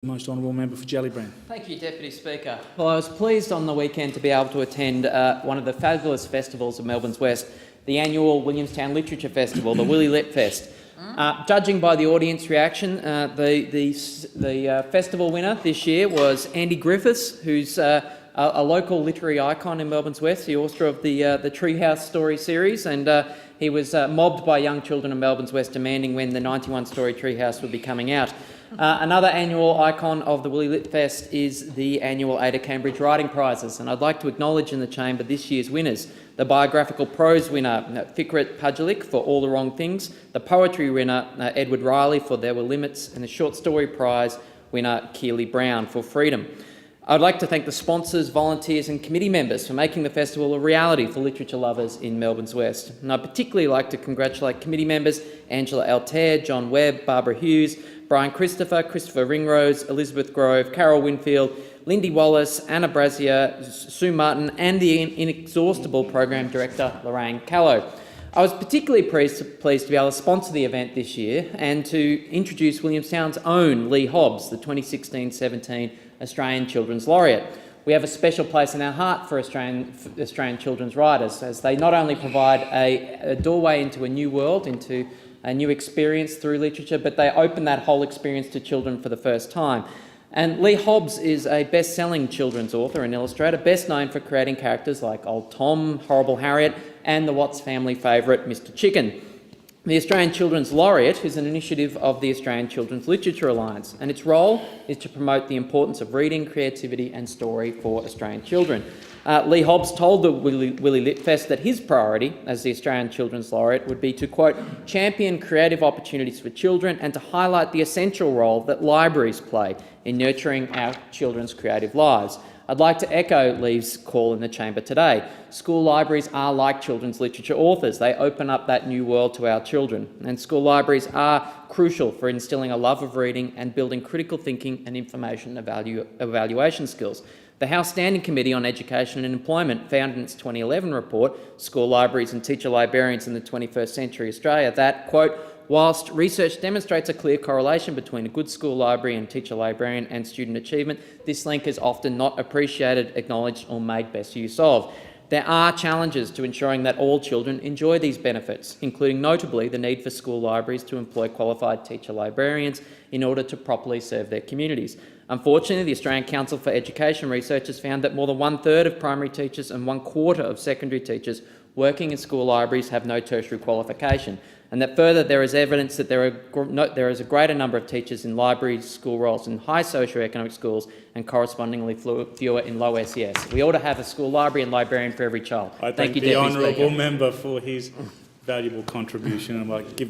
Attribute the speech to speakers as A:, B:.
A: Most Honourable Member for Jellybrand.
B: Thank you, Deputy Speaker. Well, I was pleased on the weekend to be able to attend one of the fabulous festivals of Melbourne's West, the annual Williamstown Literature Festival, the Willy Lit Fest. Judging by the audience reaction, the festival winner this year was Andy Griffiths, who's a local literary icon in Melbourne's West, the author of the Treehouse Story series, and he was mobbed by young children in Melbourne's West demanding when the 91-story Treehouse would be coming out. Another annual icon of the Willy Lit Fest is the annual Ada Cambridge Writing Prizes, and I'd like to acknowledge in the chamber this year's winners: the biographical prose winner, Fikret Pajalik, for All the Wrong Things; the poetry winner, Edward Riley, for There Were Limits; and the short story prize winner, Keely Brown, for Freedom. I'd like to thank the sponsors, volunteers and committee members for making the festival a reality for literature lovers in Melbourne's West. And I'd particularly like to congratulate committee members Angela Altair, John Webb, Barbara Hughes, Brian Christopher Ringrose, Elizabeth Grove, Carol Winfield, Lindy Wallace, Anna Brazier, Sue Martin and the inexhaustible Program Director Lorraine Callow. I was particularly pleased to be able to sponsor the event this year and to introduce Williamstown's own Lee Hobbs, the 2016-17 Australian Children's Laureate. We have a special place in our heart for Australian children's writers, as they not only provide a doorway into a new world, into a new experience through literature, but they open that whole experience to children for the first time. And Lee Hobbs is a best-selling children's author and illustrator, best known for creating characters like Old Tom, Horrible Harriet, and the Watts family favourite, Mr. Chicken. The Australian Children's Laureate is an initiative of the Australian Children's Literature Alliance, and its role is to promote the importance of reading, creativity and story for Australian children. Lee Hobbs told the Willy Lit Fest that his priority as the Australian Children's Laureate would be to, quote, champion creative opportunities for children and to highlight the essential role that libraries play in nurturing our children's creative lives. I'd like to echo Lee's call in the chamber today. School libraries are like children's literature authors. They open up that new world to our children. And school libraries are crucial for instilling a love of reading and building critical thinking and information evaluation skills. The House Standing Committee on Education and Employment found in its 2011 report, School Libraries and Teacher Librarians in the 21st Century Australia, that, quote, whilst research demonstrates a clear correlation between a good school library and teacher librarian and student achievement, this link is often not appreciated, acknowledged or made best use of. There are challenges to ensuring that all children enjoy these benefits, including notably the need for school libraries to employ qualified teacher librarians in order to properly serve their communities. Unfortunately, the Australian Council for Education research has found that more than 1/3 of primary teachers and 1/4 of secondary teachers working in school libraries have no tertiary qualification, and that further there is evidence that there is a greater number of teachers in library school roles in high socioeconomic schools and correspondingly fewer in low SES. We ought to have a school library and librarian for every child.
A: I thank you, the honourable member, for his valuable contribution, and I'd like to give